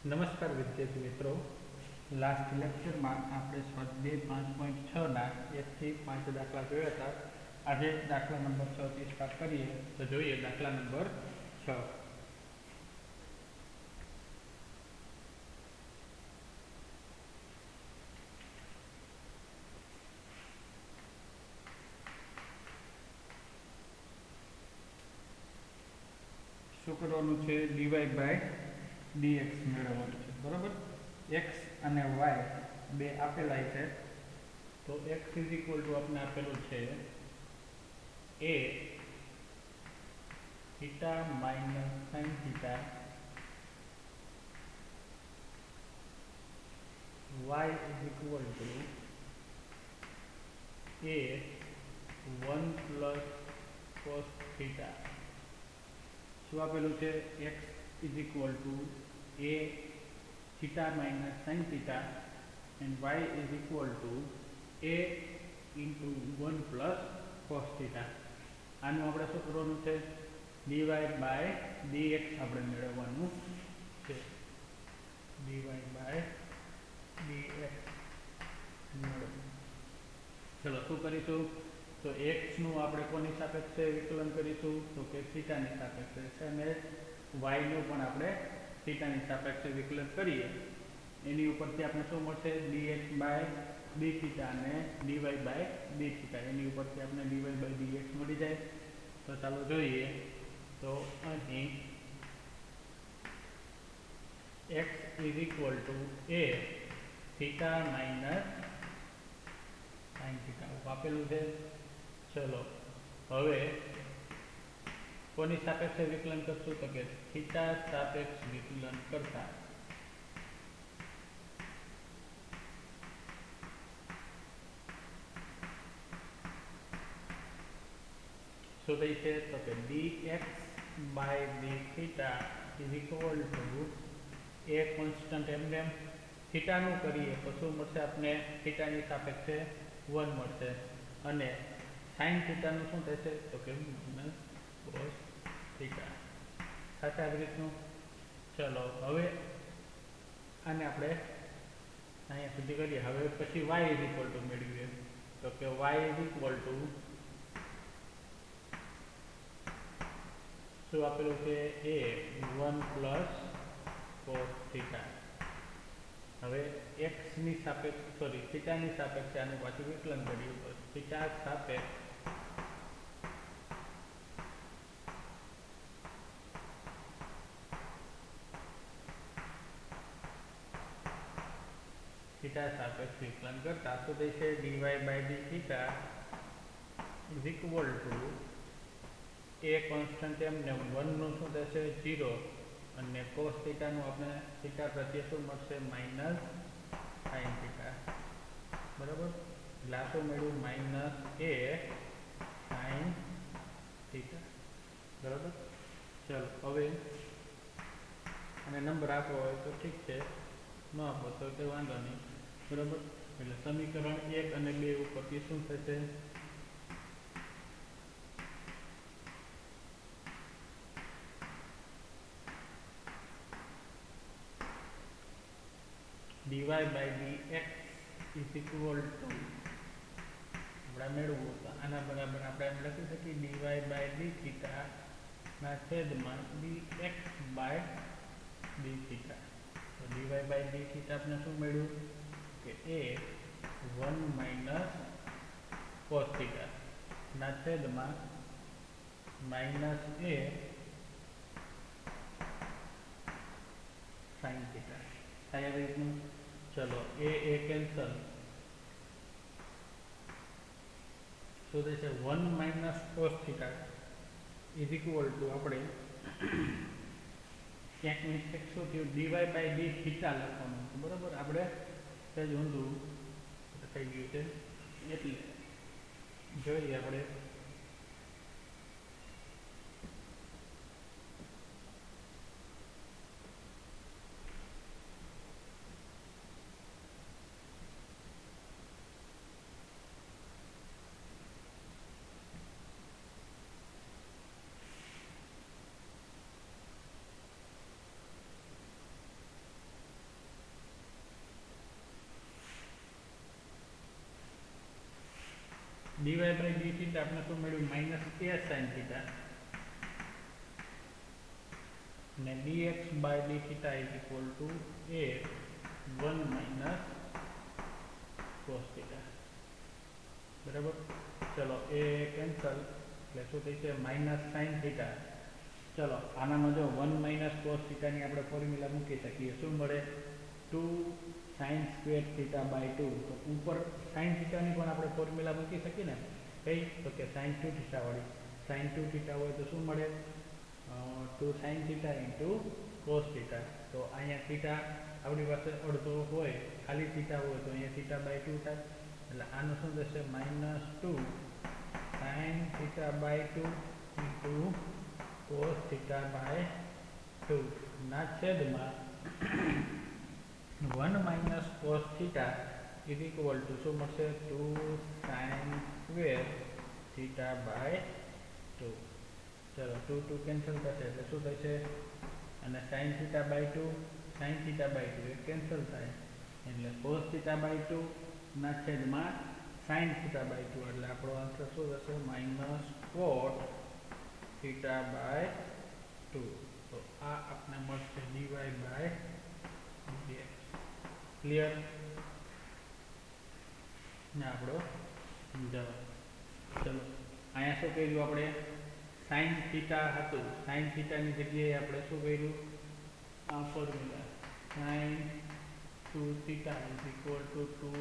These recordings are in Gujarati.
નમસ્કાર વિદ્યાર્થી મિત્રો, લાસ્ટ લેક્ચરમાં આપણે સ્વાધ્યાય 5.6 ના 1 થી 5 દાખલા જોયા હતા. આજે દાખલા નંબર 6 થી સ્ટાર્ટ કરીએ તો જોઈએ દાખલા નંબર 6. શું કરવાનું છે? dy બાય dx મેળવવાનું છે, બરાબર. x અને y બે આપેલા છે, તો x ઇઝ ઇક્વલ ટુ આપણે આપેલું છે a theta minus sine theta, y is equal to a 1 plus cos theta. શું આપેલું છે? x is equal to a theta minus sine theta and y is equal to a into 1 plus cos theta. આનું આપણે શું કરવાનું છે? dy બાય dx આપણે મેળવવાનું છે. dy બાય dx મેળવવાનું. ચલો શું કરીશું? તો x નું આપણે કોની સાપેક્ષે વિકલન કરીશું? તો કે થીટાની સાપેક્ષે છે, અને y નું પણ આપણે થીટાની સાપેક્ષે વિકલન કરીએ એની ઉપરથી આપણે શું મળશે? dx બાય d થીટા અને dy બાય d થીટા. એની ઉપરથી આપણે dy બાય dx મળી જાય. તો ચાલો જોઈએ. તો અહીં x is equal to a theta minus sine theta આપેલું છે. ચલો હવે કોની સાપેક્ષે વિકલન કરશું? તો કે થીટા સાપેક્ષ વિકલન કરતા શું થઈ છે? તો કે dx by d theta is equal to a constant એમ થીટાનું કરીએ તો શું મળશે? આપણે થીટાની સાપેક્ષે 1 મળશે, અને સાઇન થીટાનું શું થશે? તો કે માઇનસ કોસ થીટા થશે આવી રીતનું. ચલો હવે આને આપણે અહીંયા સુધી કરીએ. હવે પછી y ઇઝ ઇક્વલ ટુ મેળવીએ. તો કે y ઇઝ ઇક્વલ ટુ શું આપેલું છે? a 1 plus cos theta. હવે x ની સાપેક્ષ થીટાની સાપેક્ષે આનું પાછું વિકલન કર્યું તો થીટા સાપેક્ષ વિકલન કરતા શું થશે? dy by d theta is equal to a constant એમને 1 નું શું થશે? 0, અને કોસ થીટા નું આપણે થીટા પ્રત્યે શું મળશે? માઇનસ સાઇન થીટા, બરાબર. એટલે આ શું મળ્યું? માઇનસ a સાઇન થીટા, બરાબર. ચલો હવે અને નંબર આપવો હોય તો ઠીક છે, ન આપો તો કંઈ વાંધો નહીં, બરાબર. એટલે સમીકરણ 1 અને 2 ઉપરથી શું થશે? dy by dx is equal to આપણે મેળવવું તો આના બરાબર આપણે એમ લખી શકીએ dy બાય d થીટા ના છેદમાં dx બાય d થીટા. તો dy બાય d થીટા આપણે શું મળ્યું? કે a 1 માઇનસ કોસ થીટા ના છેદમાં માઇનસ a સાઇન થીટા થાય આવી રીતનું. ચલો એ કેન્સલ, શું થશે? 1 minus cos theta is equal to આપણે ક્યાંક મિસ્ટેક શું થયું? dy બાય d થીટા લખવાનું હતું, બરાબર. આપણે સહેજ ઊંધું થઈ ગયું છે, એટલે જોઈએ આપણે. dy બાય ડી થીટા આપણે શું મળ્યું માઇનસ a sin થીટા અને dx by d theta is equal to a 1 minus cos theta બરાબર. ચલો એ કેન્સલ એટલે શું થઈ છે માઇનસ sin થીટા. ચલો આનામાં જો 1 માઇનસ cos થીટા ની આપણે ફોર્મ્યુલા મૂકી શકીએ શું મળે 2 sin સ્ક્વેર થીટા બાય 2. તો ઉપર sin થીટા ની પણ આપણે ફોર્મ્યુલા મૂકી શકીએ ને કઈ તો કે sin 2 થીટા વાળી. sin 2 થીટા હોય તો શું મળે 2 sin theta into cos theta. તો અહીંયા થીટા આપણી પાસે અડધો હોય ખાલી થીટા હોય તો અહીંયા થીટા બાય 2 થાય એટલે આનું શું થશે -2 sin theta by 2 into cos theta by 2 ના છેદમાં 1 minus cos theta is equal to શું મળશે 2 sin સ્ક્વેર થીટા બાય 2. ચલો 2 2 કેન્સલ થશે એટલે શું થશે અને sin theta by 2 sin theta by 2 એ કેન્સલ થાય એટલે cos થીટા બાય 2 ના છેદમાં sin થીટા બાય 2 એટલે આપણો આન્સર શું થશે માઇનસ cot થીટા બાય 2. તો આ આપણે મળશે dy બાય dx. ક્લિયર ને આપણો જવાબ. ચલો અહીંયા શું કર્યું આપણે sin થીટા હતું sin થીટા ની જગ્યાએ આપણે શું કર્યું આ formula sin 2 theta is equal to 2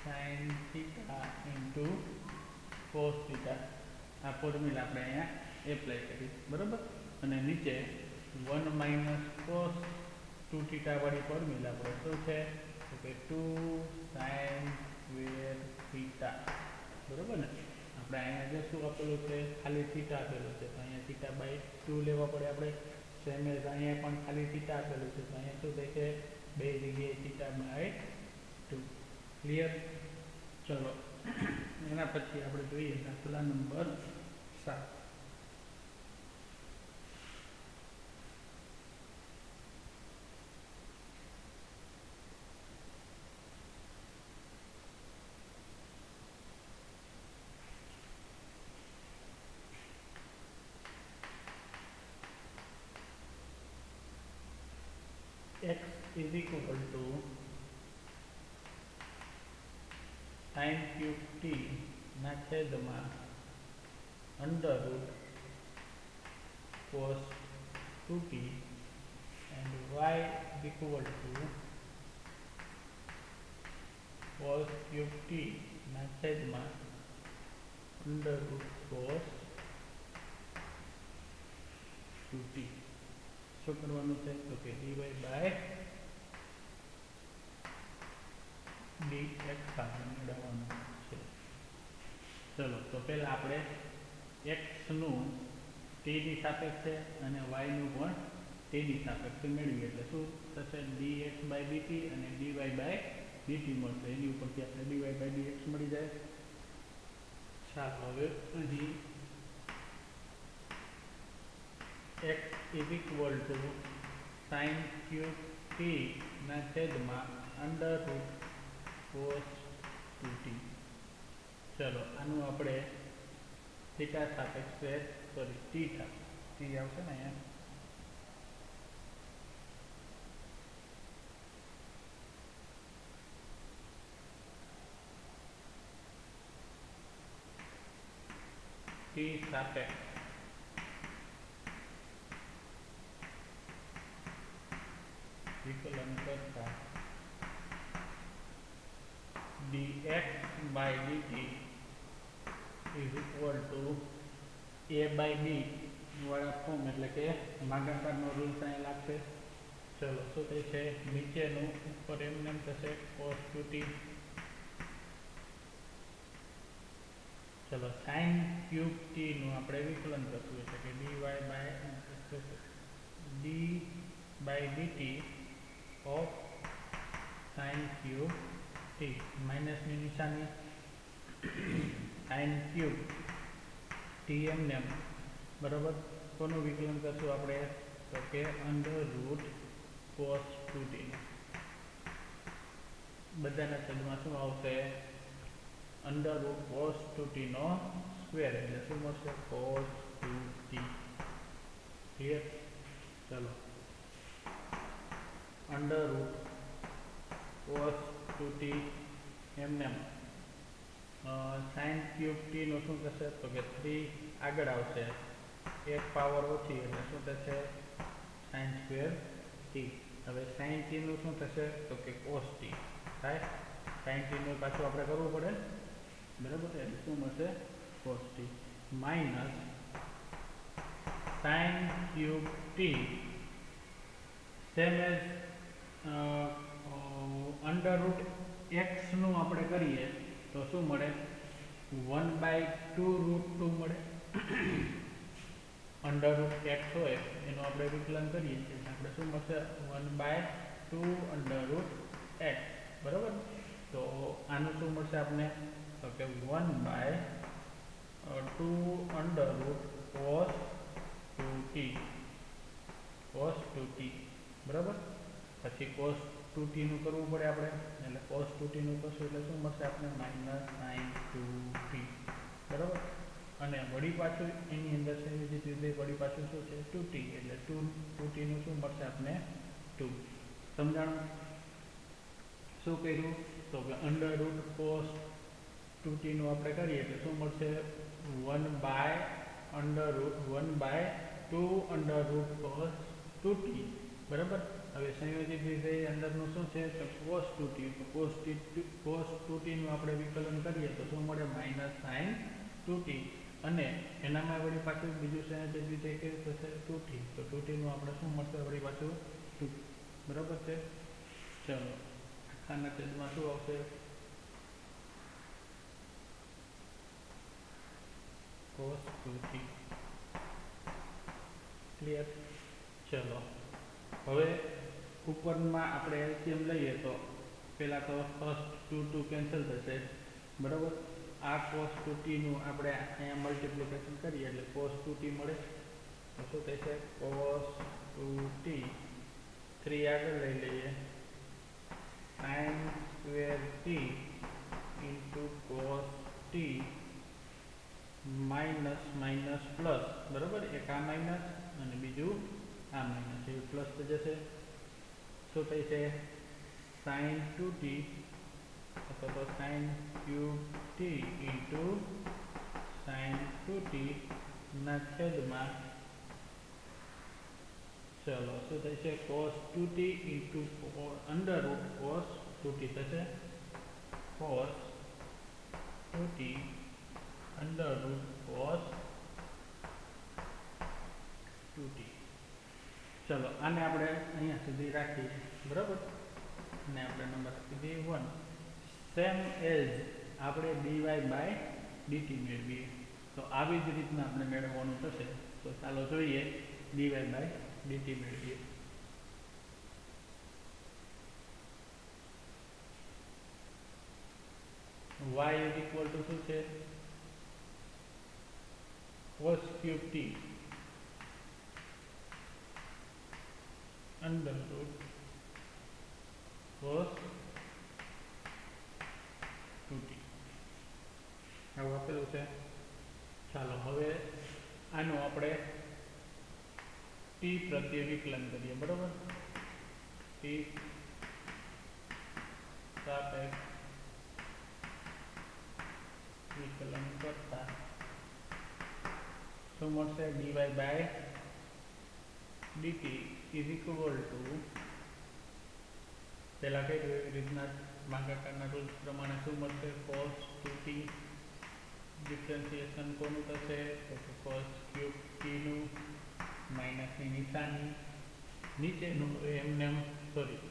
sin theta into cos theta આ ફોર્મ્યુલા આપણે અહીંયા એપ્લાય કરી બરાબર. અને નીચે 1 માઇનસ cos 2 થીટા વાળી ફોર્મ્યુલા આપણે શું છે તો કે 2 sin સ્ક્વેર થીટા બરાબર ને. આપણે અહીંયા જે શું આપેલું છે ખાલી થીટા આપેલું છે તો અહીંયા થીટા બાય 2 લેવા પડે આપણે. સેમ એઝ અહીંયા પણ ખાલી થીટા આપેલું છે તો અહીંયા શું થાય છે બે જગ્યાએ થીટા બાય 2. ક્લિયર. ચલો એના પછી આપણે જોઈએ દાખલા number 7. x is equal to sin cube t ના છેદમાં under root cos 2t and y is equal to cos cube t ના છેદમાં under root cos 2t. શું કરવાનું છે તો કે dy બાય dx આપણે મેળવવાનું છે. ચલો તો પહેલા આપણે x નું t ની સાપેક્ષે અને y નું પણ t ની સાપેક્ષે મેળવીએ એટલે શું થશે dx બાય dt અને dy બાય dt મળશે. એની ઉપરથી આપણે dy બાય dx મળી જાય. ચાલો હવે અહીં x is equal to sin cube t ના છેદમાં under root cos 2t. ચલો આનું આપણે થીટા સાપેક્ષે સોરી t આવશે ને અહીંયા t સાપેક્ષ વિકલન કરતા dx by dt is equal to a by b વાળા ફોર્મ એટલે કે ભાગાકારનો રૂલ્સ અહીં લાગશે. ચલો શું થાય છે નીચેનું ઉપર એમને એમ થશે cos 2t. ચલો sin ક્યુબ t નું આપણે વિકલન કરવું છે કે dy by dt of sin cube t minus ની નિશાની sin cube t એમને બરાબર. કોનું વિકલન કરશું આપણે તો કે under root cos 2t બધાના છેદમાં શું આવશે અંડર રૂટ કોસ 2t નો સ્ક્વેર એટલે શું મળશે કોસ 2t ક્લિયર ચલો અંડર રૂટ કોસ 2t એમને સાइन ક્યુબ t નું શું થશે તો કે 3 આગળ આવશે એક પાવર ઓછી એટલે શું થશે સાइन સ્ક્વેર t હવે સાइन t નું શું થશે તો કે cos t થાય સાइन t નું પાછું આપણે કરવું પડે બરાબર એટલે શું મળશે cos t minus sine cube t same as under root x નું આપણે કરીએ તો શું મળે 1/2 રૂટ 2 મળે અંડર રૂટ x હોય એનું આપણે વિકલન કરીએ એટલે આપણે શું મળશે 1/2 અંડર રૂટ x બરાબર તો આનું શું મળશે આપણે તો કે 1/2 અંડર રૂટ cos 2t બરાબર પછી cos 2t નું કરવું પડે આપણે એટલે cos 2t નું કરશું એટલે શું મળશે આપણે માઈનસ sin 2t બરાબર અને વળી પાછું એની અંદર સંયોજિત રીતે વળી પાછું શું છે 2t એટલે 2t નું શું મળશે આપણે 2 સમજાણું શું કર્યું તો કે અંડર રૂટ cos 2t નું આપણે કરીએ એટલે શું મળશે 1/2 અંડર રૂટ cos 2t બરાબર હવે સંયોજિત રીતે અંદરનું શું છે તો cos 2t તો cos 2t નું આપણે વિકલન કરીએ તો શું મળે માઈનસ sin 2t અને એનામાં વળી પાછું બીજું સંયોજિત રીતે કેવું થશે 2t તો 2t નું આપણે શું મળશે વળી પાછું 2 બરાબર છે ચલો આખાના છેદમાં શું આવશે cos 2t ક્લિયર ચલો હવે ઉપરમાં આપણે એલસીએમ લઈએ તો પહેલા તો ફર્સ્ટ 2 કેન્સલ થશે બરાબર આ cos 2t નું આપણે અહીંયા મલ્ટીપ્લિકેશન કરીએ એટલે cos 2t મળે તો શું થશે cos 2t 3 આગળ લઈ લઈએ sin square t into cos t minus minus plus બરાબર એક આ માઇનસ અને બીજું આ માઇનસ એ પ્લસ થઈ જશે શું થઈ છે sin 2t અથવા તો sin cube t into sin 2t ના છેદમાં ચલો શું થશે cos 2t into under route cos 2t થશે cos 2t under route cos 2t ચલો આને આપણે અહીંયા સુધી રાખીએ બરાબર અને આપણે નંબર આપી દઈએ 1 સેમ એઝ આપણે dy બાય dt મેળવીએ તો આવી જ રીતના આપણે મેળવવાનું થશે તો ચાલો જોઈએ dy બાય dt મેળવીએ y ઇઝ ઇક્વલ ટુ શું છે cos cube t under route cos 2t આવું આપેલું છે ચાલો હવે આનું આપણે t પ્રત્યે વિકલન કરીએ બરાબર t સાપેક્ષ વિકલન કરતા શું મળશે dy by dt is equal to પહેલા કઈ રીતના ભાગાકારના રૂલ્સ પ્રમાણે શું મળશે cos 2t ડિફરન્શિએશન કોનું થશે તો કે cos ક્યુબ t નું માઇનસની નિશાની નીચેનું એમને સોરી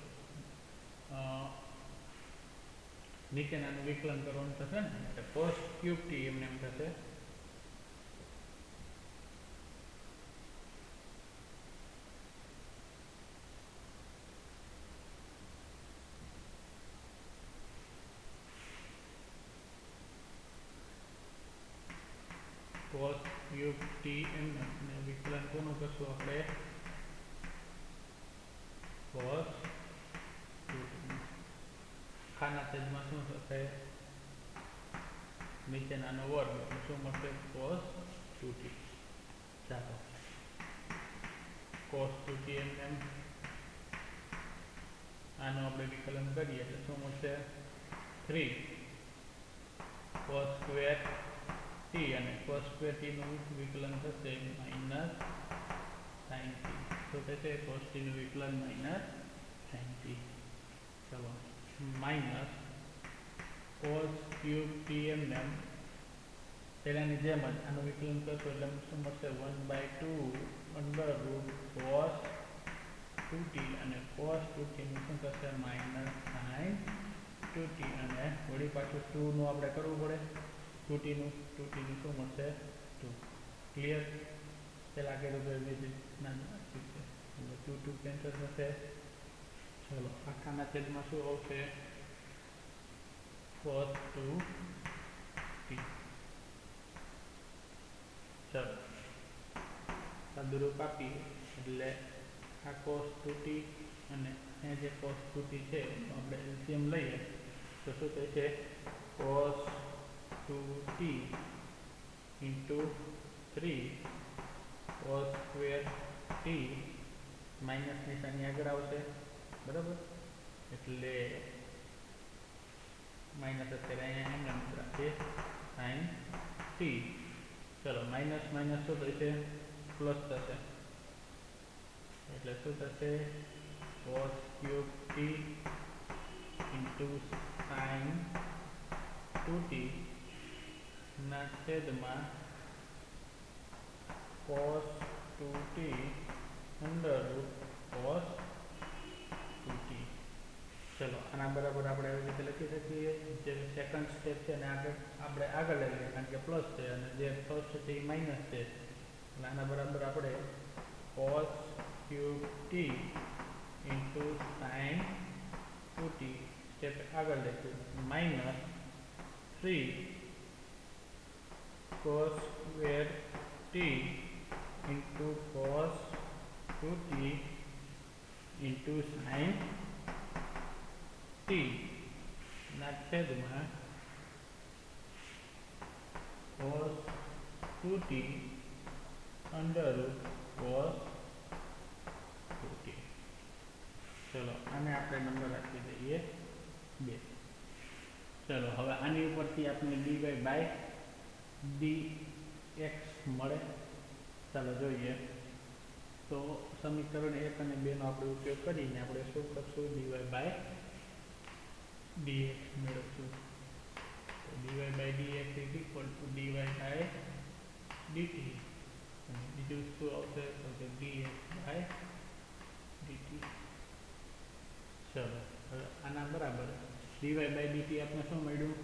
નીચેનાનું વિકલન કરવાનું થશે ને એટલે cos ક્યુબ t એમને એમ થશે cos ક્યુબ t એમને વિકલન કોનું કરશું આપણે cos 2t ખાના છેદમાં શું થશે નીચેનાનો વર્ગ એટલે શું મળશે cos 2t. ચાલો cos 2t એમ આનું આપણે વિકલન કરીએ એટલે શું મળશે 3 cos સ્ક્વેર t અને cos સ્ક્વેર t નું વિકલન થશે માઇનસ sin t. તો થશે cos t નું વિકલન માઇનસ sin t. ચલો માઇનસ cos ક્યુબ t એમ પહેલાની જેમ જ આનું વિકલન કરશો એટલે શું મળશે 1/2 અંડર રૂટ cos 2t અને cos 2t નું શું થશે માઇનસ sin 2t અને વળી પાછું 2 નું આપણે કરવું પડે 2t નું શું મળશે 2. ક્લિયર? પહેલા કર્યું તો એવી રીતના એટલે 2 કેન્સલ થશે. ચલો આખાના છેદમાં શું આવશે cos 2t. ચલો સાદુરૂપ આપીએ એટલે આ cos 2t અને અહીંયા જે cos 2t છે આપણે એલસીએમ લઈએ તો શું થશે cos 2t into 3 cos square t minus નિશાની આગળ આવશે બરાબર એટલે માઇનસ અત્યારે અહીંયા એમ રાખીએ sin t. ચલો માઇનસ માઇનસ શું થશે પ્લસ થશે એટલે શું થશે cos cube t into sin 2t ના છેદમાં cos 2t under route cos 2t. ચલો આના બરાબર આપણે એવી રીતે લખી શકીએ જે સેકન્ડ સ્ટેપ છે ને આપણે આગળ લઈ લઈએ કારણ કે પ્લસ છે અને જે ફર્સ્ટ છે એ માઇનસ છે એટલે આના બરાબર આપણે cos cube t into sin 2t step આગળ લઈશું minus 3 cos square t into cos 2t into sin t ના છેદમાં cos 2t under route cos 2t. ચલો આને આપણે નંબર આપી દઈએ 2. ચલો હવે આની ઉપરથી આપણે dy બાય dx મળે. ચાલો જોઈએ તો સમીકરણ 1 અને 2 નો આપણે ઉપયોગ કરીને આપણે શું કરશું dy બાય dx મેળવશું. તો dy by dx is equal to dy by dt અને બીજું શું આવશે તો કે dx by dt. ચલો હવે આના બરાબર dy by dt આપણે શું મળ્યું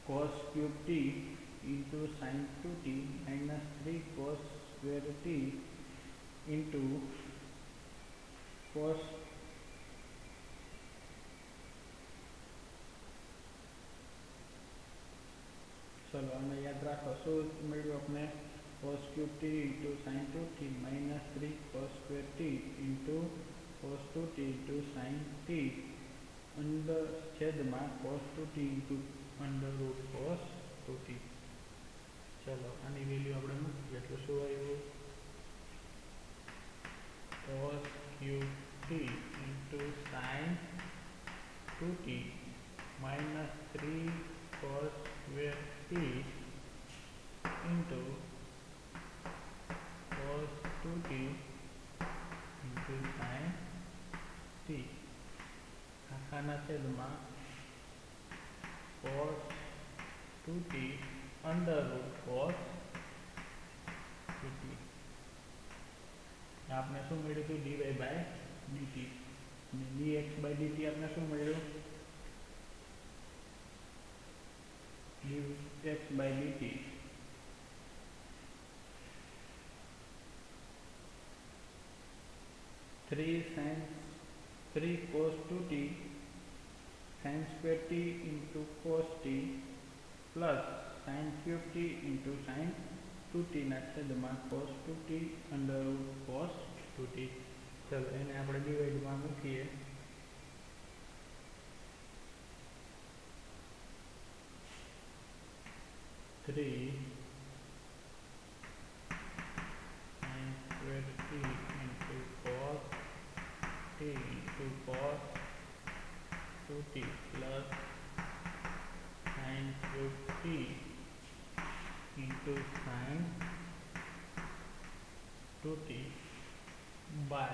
cos cube t into sin 2t minus 3 cos square t into cos चलो आने याद रखो शू मळ्युं आपने cos cube t into sin 2t minus 3 cos square t into cos 2t into sin t under छेद में cos 2t into under root cos 2t. चलो आनी वेल्यू આપણે મૂકીએ એટલે શું આવ્યું cos cube t into sin 2t minus 3 cos square t into cos 2t into sin t આખાના છેદમાં cos 2t under root cos 2t. आपने શું મળ્યું હતું dy by dt અને dx by dt आपने શું મળ્યું dx by dt 3 cos 2t sin square t into cos t plus sin cube t into sin 2t ના છેદમાં cos 2t under root cos 2t. ચલો એને આપણે ડિવાઇડમાં મૂકીએ 3 sin square t into cos t into cos 2t plus sin cube t into sin 2t by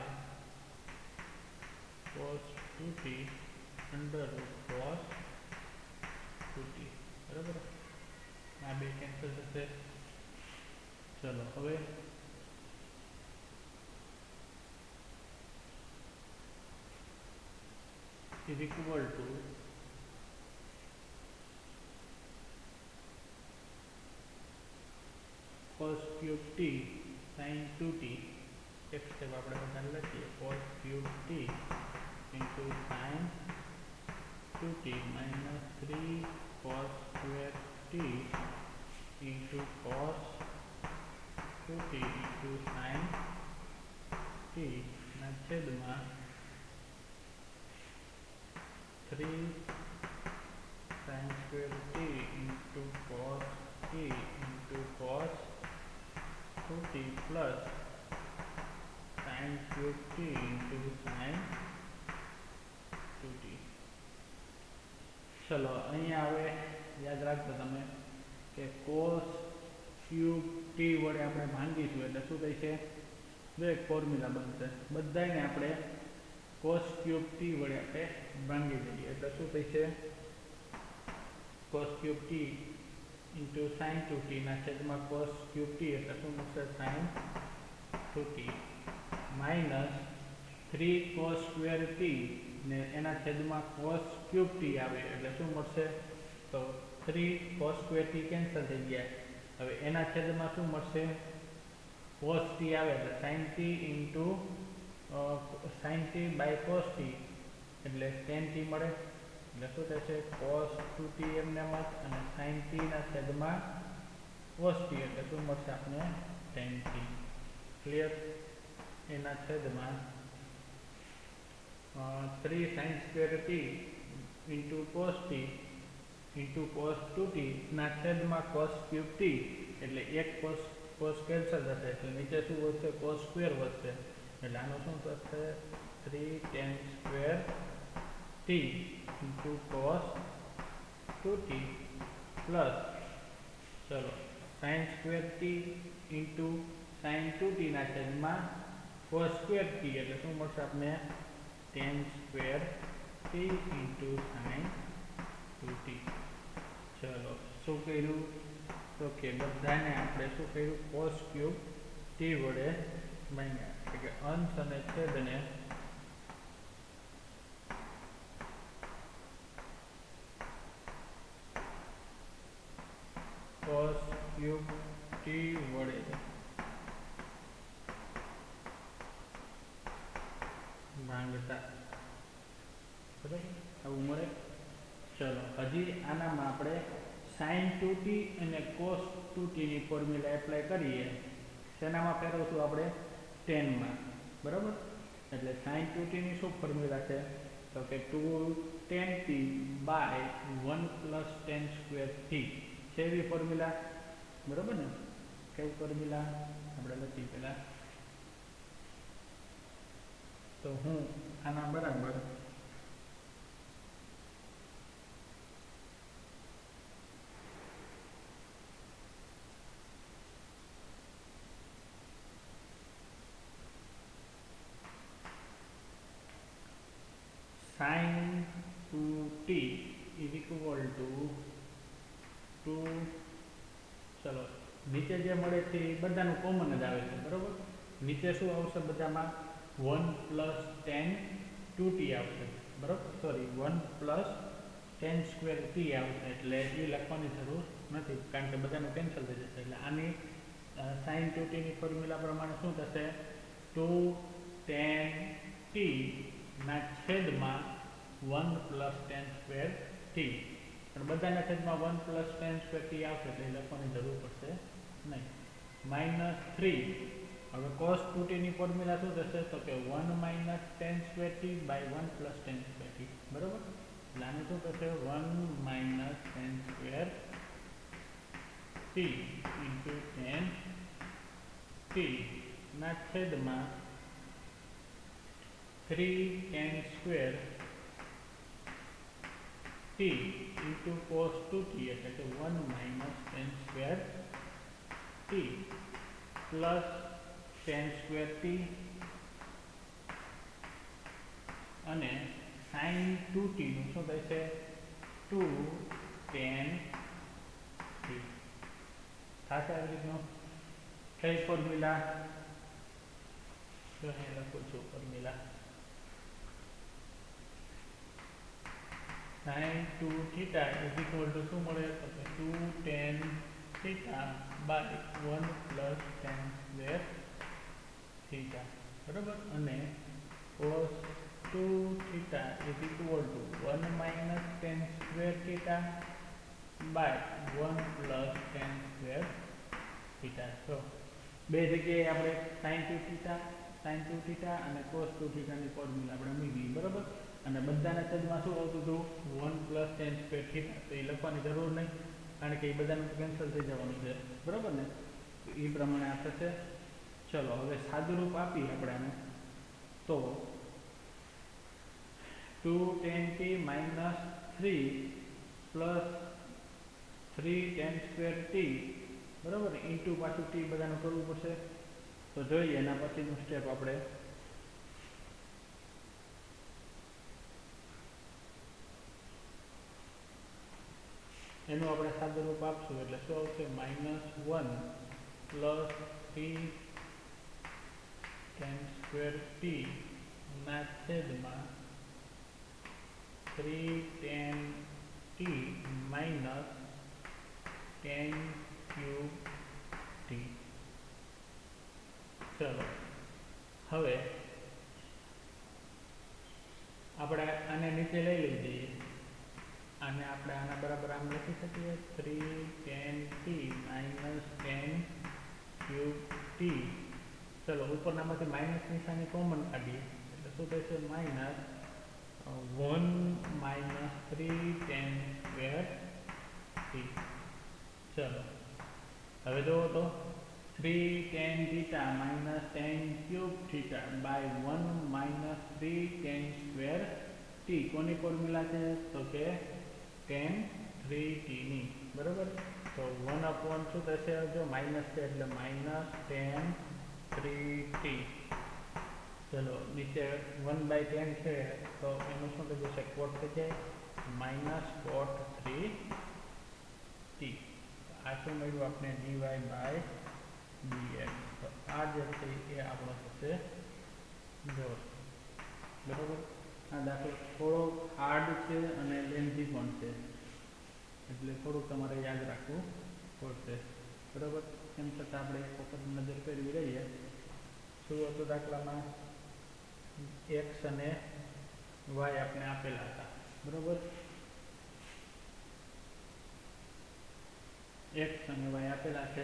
cos 2t under root cos 2t बराबर आ बे कैंसल થશે चलो હવે is equal to cos cube t sin 2t एक स्टेप આપણે બધા લખીએ cos cube t into sin 2t minus 3 cos square t into cos 2t into sin t ના છેદમાં 3 sin square t into cos t into cos 2t plus sin cube t into sin 2t चलो अहींया हवे याद राखो तमे के cos cube t वडे आपणे भांगीशुं એટલે શું થશે જો એક ફોર્મ્યુલા બનશે બધાયને આપણે cos cube t વડે આપણે ભાંગી દઈએ એટલે શું થશે cos cube t into sin 2t ના છેદમાં cos cube t એટલે શું મળશે sin 2t minus 3 cos square t ને એના છેદમાં cos cube t આવે એટલે શું મળશે તો 3 cos square t કેન્સલ થઈ ગયા હવે એના છેદમાં શું મળશે cos t આવે એટલે sin t into sin t by cos t એટલે tan t મળે એટલે શું થશે cos 2t એમને મત અને sin t ના છેદમાં cos t એટલે શું મળશે આપણે tan t ક્લિયર એના છેદમાં 3 sin square t into cos t into cos 2t ના છેદમાં cos cube t એટલે એક cos કેન્સલ થશે એટલે નીચે શું વધશે cos સ્ક્વેર વધશે એટલે આનો શું થશે 3 tan square t into cos 2t plus चलो sin square t into sin 2t ના છેદમાં cos square t એટલે શું મળશે આપણે tan square t into sin 2t चलो શું કર્યું તો કે બધાને આપણે શું કર્યું cos cube t વડે ભાંગ્યા એટલે કે અંશ અને છેદને cos cube t વડે ભાંગતા બરાબર આવું મળે ચલો હજી આનામાં આપણે sin 2t અને cos 2t ની ફોર્મ્યુલા એપ્લાય કરીએ શેનામાં ફેરવશું આપણે tan માં બરાબર એટલે sin 2t ની શું ફોર્મ્યુલા છે તો કે 2 tan t by 1 plus tan square t છે એવી ફોર્મ્યુલા બરાબર ને કેવી ફોર્મ્યુલા આપણે લખી પહેલા તો હું આના બરાબર sin 2t is equal to 2 चलो नीचे जे मळे छे ए बधानुं कॉमन ज आवे छे बरोबर नीचे शुं आवशे बधामां 1 plus tan 2t आवशे बरोबर sorry 1 plus tan square t आवशे એટલે એ લખવાની જરૂર નથી કારણ કે બધાનું કેન્સલ થઈ જશે એટલે આની sin 2t ની ફોર્મ્યુલા પ્રમાણે શું થશે 2 tan t ના છેદમાં 1 plus tan square t પણ બધાના છેદમાં 1 plus tan square t આવશે એટલે લખવાની જરૂર પડશે નહીં -3 હવે cos 2t ની ફોર્મ્યુલા શું થશે તો કે 1 minus tan square t by 1 plus tan square t બરાબર એટલે આને શું થશે 1 minus tan square T into ten T ના છેદમાં 3 tan square T into cos 2t એટલે કે 1 minus tan square T plus tan square T અને sin 2t નું શું થશે 2 tan t થશે આવી રીતનું કઈ ફોર્મ્યુલા તો અહીં લખું છું formula sin 2 theta is equal to શું મળે તો કે 2 tan theta by 1 plus tan square theta બરાબર અને cos 2 theta is equal to 1 minus tan square theta by 1 plus tan square theta તો બે જગ્યાએ આપણે sin 2 theta અને cos 2 theta ની ફોર્મ્યુલા આપણે મૂકી બરાબર અને બધાના છેદમાં શું આવતું હતું 1 plus tan square theta તો એ લખવાની જરૂર નહીં કારણ કે એ બધાનું કેન્સલ થઈ જવાનું છે બરાબર ને તો એ પ્રમાણે આ થશે ચલો હવે સાદુરૂપ આપી આપણે આને તો 2 tan t minus 3 plus 3 tan square t બરાબર ઇન્ટુ પાછું t બધાનું કરવું પડશે તો જોઈએ એના પછીનું સ્ટેપ આપણે એનું આપણે સાદુરૂપ આપશું એટલે શું આવશે -1 પ્લસ 3 tan સ્ક્વેર t ના છેદમાં 3 tan t minus tan cube t ચલો હવે આપણે આને નીચે લઈ જઈએ આને આપણે આના બરાબર આમ લખી શકીએ 3 tan t minus tan cube t ચલો ઉપરનામાંથી માઇનસ નિશાની કોમન કાઢીએ એટલે શું થશે minus 1 minus 3 tan square t ચલો હવે જુઓ તો 3 tan theta minus tan cube theta by 1 minus 3 tan square t કોની ફોર્મ્યુલા છે તો કે tan 3t ની બરાબર તો 1 upon શું થશે જો માઇનસ છે એટલે માઇનસ tan 3t ચલો નીચે 1/10 છે તો એનું શું થઈ જશે કોટ થઈ જાય માઇનસ કોટ 3t આ શું મળ્યું આપણે dy બાય dx તો આ જે છે એ આપણો થશે જો બરાબર આ દાખલો થોડો હાર્ડ છે અને લેન્ધી પણ છે એટલે થોડુંક તમારે યાદ રાખવું પડશે બરાબર એમ છતાં આપણે એક વખત નજર ફેરવી રહીએ શું હતું દાખલામાં x અને y આપણે આપેલા હતા બરાબર x અને y આપેલા છે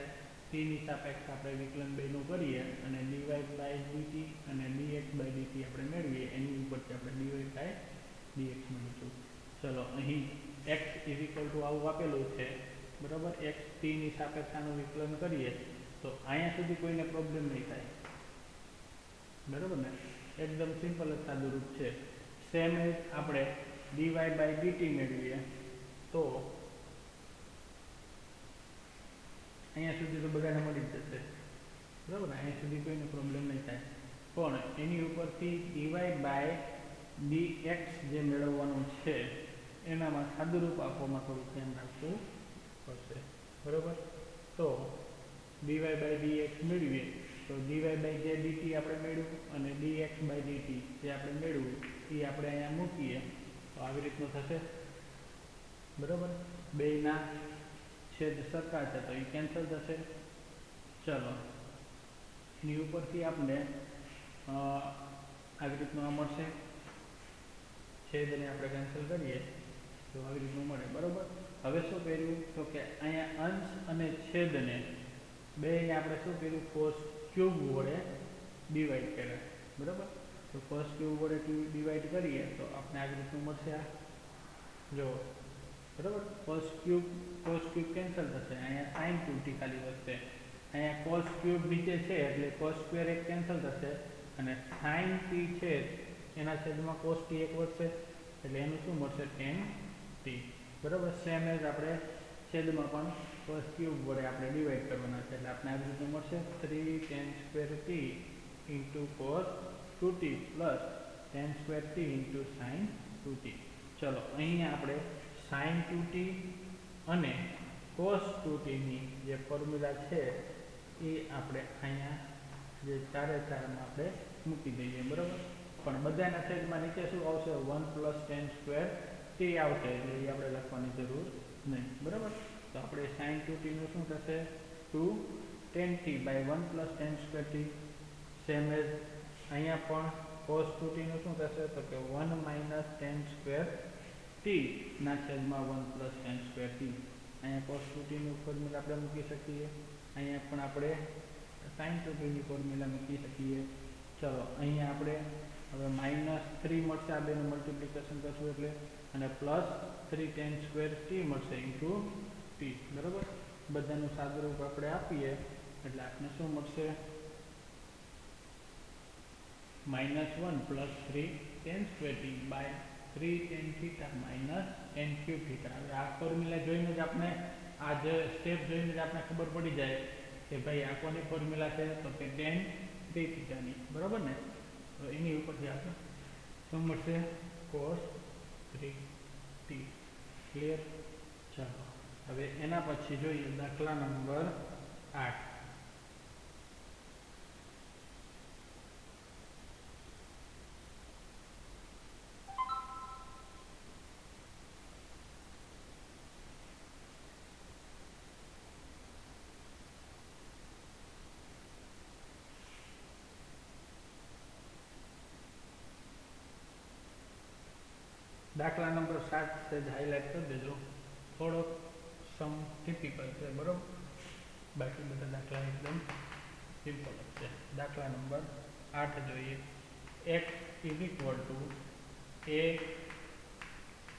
t ની સાપેક્ષ આપણે વિકલન બેનું કરીએ અને dy by dt અને dx by dt આપણે મેળવીએ એની ઉપરથી આપણે dy by dx મેળવીશું ચલો અહીં x આવું આપેલું છે બરાબર x t ની સાપેક્ષ આનું વિકલન કરીએ તો અહીંયા સુધી કોઈને પ્રોબ્લેમ નહીં થાય બરાબર ને એકદમ સિમ્પલ જ સાદુરૂપ છે સેમ એજ આપણે dy by dt મેળવીએ તો અહીંયા સુધી તો બધાને મળી જ જશે બરાબર ને અહીંયા સુધી કોઈને પ્રોબ્લેમ નહીં થાય પણ એની ઉપરથી dy by dx જે મેળવવાનું છે એનામાં સાદુરૂપ આપવામાં થોડું ધ્યાન રાખવું પડશે બરાબર તો dy by dx મેળવીએ તો dy by જે dt આપણે મેળવ્યું અને dx by dt જે આપણે મેળવ્યું એ આપણે અહીંયા મૂકીએ તો આવી રીતનું થશે બરાબર બેયના છેદ સરખા છે તો એ કેન્સલ થશે ચલો એની ઉપરથી આપણે આવી રીતનું આ મળશે છેદને આપણે કેન્સલ કરીએ તો આવી રીતનું મળે બરાબર હવે શું કર્યું તો કે અહીંયા અંશ અને છેદને બેને આપણે શું કર્યું cos ક્યુબ વડે ડિવાઈડ કર્યા બરાબર તો cos ક્યુબ વડે ડિવાઈડ કરીએ તો આપણે આવી રીતનું મળશે આ જો બરાબર. કોસ ક્યુબ કેન્સલ થશે, અહીંયા સાઇન 2t ખાલી વધશે. અહીંયા કોસ ક્યુબ નીચે છે એટલે કોસ સ્ક્વેર એક કેન્સલ થશે અને સાઇન t છે એના છેદમાં કોસ t એક વધશે એટલે એનું શું મળશે, tan t. બરાબર. સેમ એઝ આપણે છેદમાં પણ કોસ ક્યુબ વડે આપણે ડિવાઈડ કરવાના છે એટલે આપણે આવી રીતે મળશે 3 tan square t into cos 2t plus tan square t into sign 2t. ચલો અહીંયા આપણે સાઇન 2t અને કોસ 2t ની જે ફોર્મ્યુલા છે એ આપણે અહીંયા જે ચારે ચારમાં આપણે મૂકી દઈએ. બરાબર. પણ બધાના છેદમાં નીચે શું આવશે, 1 પ્લસ tan સ્ક્વેર t આવશે એટલે એ આપણે લખવાની જરૂર નહીં. બરાબર. તો આપણે સાઇન 2t નું શું થશે, 2 tan t by 1 plus tan square t. Same as અહીંયા પણ cos 2t નું શું થશે, તો કે 1 માઇનસ tan સ્ક્વેર t ના છેદમાં 1 પ્લસ tan સ્ક્વેર t. અહીંયા cos 2t નું ફોર્મ્યુલા આપણે મૂકી શકીએ, અહીંયા પણ આપણે sin 2t ની ફોર્મ્યુલા મૂકી શકીએ. ચલો અહીંયા આપણે હવે માઇનસ 3 મળશે, આ બેનું મલ્ટીપ્લિકેશન કરશું એટલે, અને પ્લસ 3 tan સ્ક્વેર t મળશે ઇન્ટુ t. બરાબર. બધાનું સાદુરૂપ આપણે આપીએ એટલે આપણે શું મળશે, -1 plus 3 tan square t by 3 tan theta minus tan cube theta. હવે આ ફોર્મ્યુલા જોઈને જ આપણે આ જે સ્ટેપ જોઈને જ આપણે ખબર પડી જાય કે ભાઈ આ કોની ફોર્મ્યુલા છે, તો કે tan 3 થીટાની. બરાબર ને. તો એની ઉપરથી આપણે શું મળશે, cos 3t. ક્લિયર. ચાલો હવે એના પછી જોઈએ દાખલા નંબર 8. દાખલા નંબર 7 છે, હાઇલાઇટ કરી દેજો. થોડોક સમ ટિપિકલ છે. બરાબર. બાકી બધા દાખલા એકદમ સિમ્પલ જ છે. દાખલા નંબર 8 જોઈએ. x is equal to a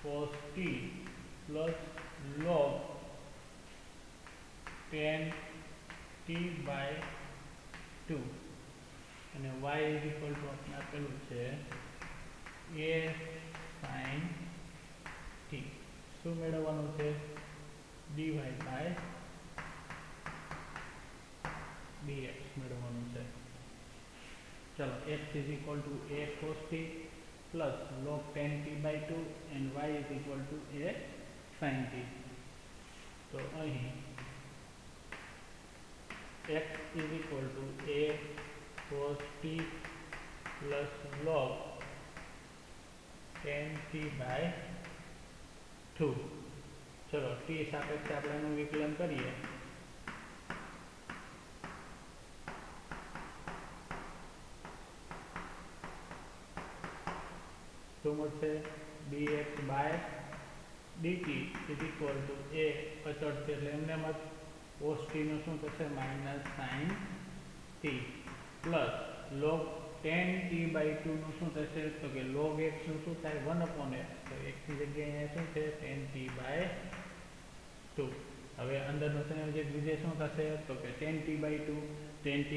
cos t plus log tan t by 2 અને y ઇઝ ઇક્વલ ટુ આપણે આપેલું છે a sin t. શું મેળવવાનું છે, dy બાય dx મેળવવાનું છે. ચલો x is equal to a cos t plus log tan t by 2 and y is equal to a sin t. તો અહીં x is equal to a cos t plus log tan t by 2. ચલો t સાપેક્ષે આપણે એનું વિકલન કરીએ. શું મળશે, dx by dt is equal to a અચળ છે એટલે એમને જ cos t નું શું થશે, minus sin t plus log tan t by 2 નું શું થશે, તો કે log x નું શું થાય, 1/x. તો x ની જગ્યાએ શું છે, tan t by 2. હવે અંદરનો સંયોજક વિધેય શું થશે, તો કે tan t by 2 tan t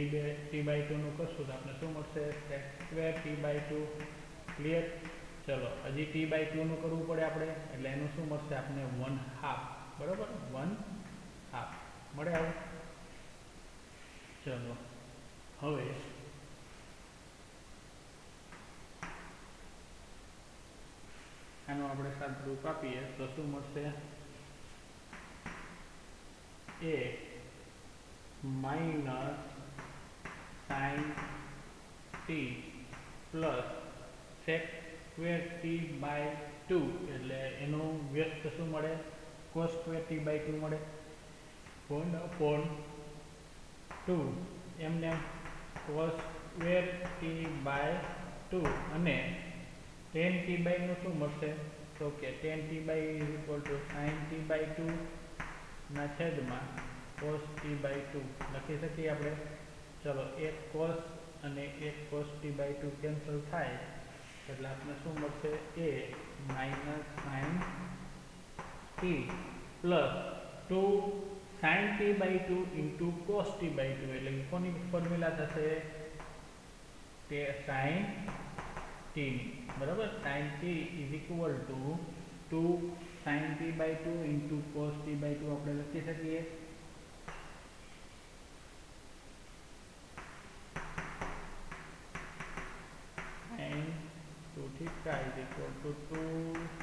by 2 નું કરશું તો આપણે શું મળશે, sec square t by 2. Clear. ચલો હજી t by 2 નું કરવું પડે આપણે એટલે એનું શું મળશે આપણે 1/2. બરાબર. 1/2 મળે આવું. ચલો હવે આનું આપણે સાદુરૂપ આપીએ તો શું મળશે, a minus sin t plus sec square t by 2 એટલે એનું વ્યસ્ત શું મળે, cos સ્ક્વેર t બાય 2 મળે. 1/2 એમને cos સ્ક્વેર t બાય 2 અને tan t બાય નું શું મળશે, તો કે tan t by is equal to sin t by 2 ના છેદમાં cos t બાય 2 લખી શકીએ આપણે. ચલો એક cos અને એક cos t બાય 2 કેન્સલ થાય એટલે આપણે શું મળશે, a minus sin t t plus 2 sin t by 2 into cos t by 2 એટલે કોની ફોર્મ્યુલા થશે તે sin t ની બરાબર sin t is equal to 2 sin t by 2 into cos t by 2 આપણે લખી શકીએ sin 2 theta is equal to 2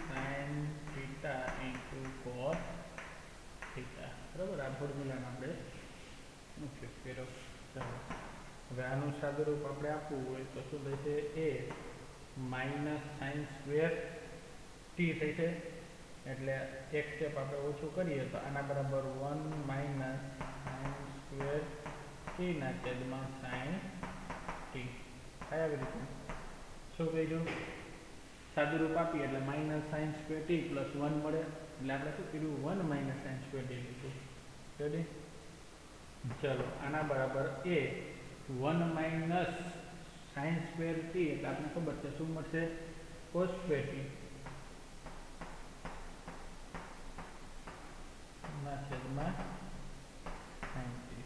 sin theta into cos theta બરાબર આ ફોર્મ્યુલાનો આપણે ઉપયોગ કર્યો ચાલો હવે આનું સાદુરૂપ આપણે આપવું હોય તો શું થશે a minus sine square T થશે એટલે એક સ્ટેપ આપણે ઓછું કરીએ તો આના બરાબર 1 માઇનસ સાઇન સ્ક્વેર ટી ના છેદમાં સાઇન ટી થાય આવી રીતે શું કહીશું સાદુરૂપ આપીએ એટલે minus sine square T plus 1 મળે એટલે આપણે શું કર્યું 1 માઇનસ સાઇન સ્ક્વેર ટી લીધું રેડી ચલો આના બરાબર એ 1 માઇનસ સાઇન સ્ક્વેર ટી એટલે આપણે ખબર છે શું મળશે કોસ સ્ક્વેર ટી ના છેદમાં સાઇન ટી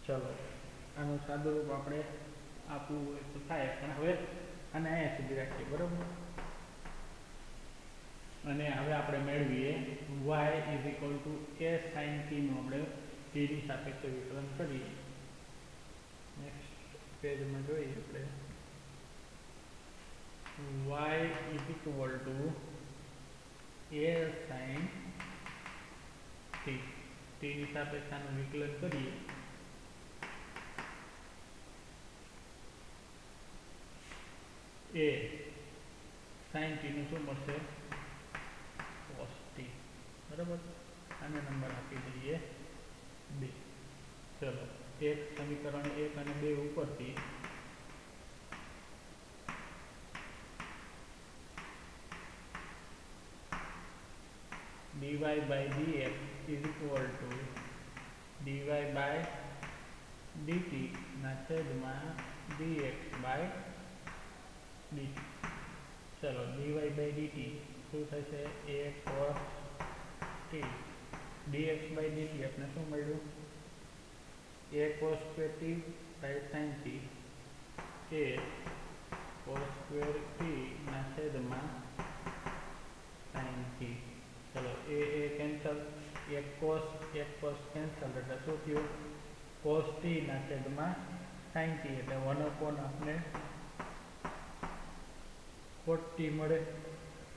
ચલો આનું સાદુરૂપ આપણે આપવું હોય તો થાય પણ હવે આને અહીંયા સુધી રાખીએ બરાબર અને હવે આપણે મેળવીએ y is equal to a sin t નું આપણે t ની સાપેક્ષે વિકલન કરીએ નેક્સ્ટ પેજમાં જોઈએ આપણે y is equal to a sin t ની સાપેક્ષે આનું વિકલન કરીએ a sin t નું શું મળશે cos t બરાબર આને નંબર આપી દઈએ 2 ચલો એક સમીકરણ 1 અને 2 ઉપરથી dy by dx is equal to dy by dt ના છેદમાં dx by dt ચલો dy by dt શું થશે a cos t dx by dt આપણે શું મળ્યું a cos square t by sin t a cos square t ના છેદમાં sin t ચલો a કેન્સલ એક cos કેન્સલ એટલે શું થયું cos t ના છેદમાં sin t એટલે 1 upon આપણે cot t મળે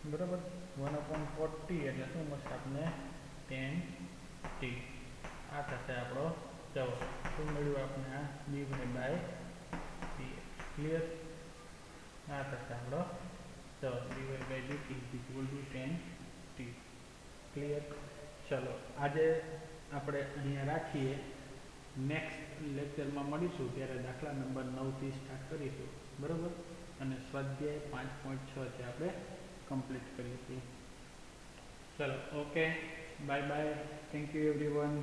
બરાબર 1 upon cot t એટલે શું મળશે આપણે tan t આ થશે આપણો જવાબ શું મળ્યું આપણે આ dy by dx ક્લિયર આ થશે આપણો જવાબ dy by dt is equal to tan t clear ચલો આજે આપણે અહીંયા રાખીએ નેક્સ્ટ લેક્ચરમાં મળીશું ત્યારે દાખલા નંબર 9 થી સ્ટાર્ટ કરીશું બરાબર અને સ્વાધ્યાય 5.6 છે આપણે કમ્પ્લીટ કરીશું ચલો okay bye bye thank you everyone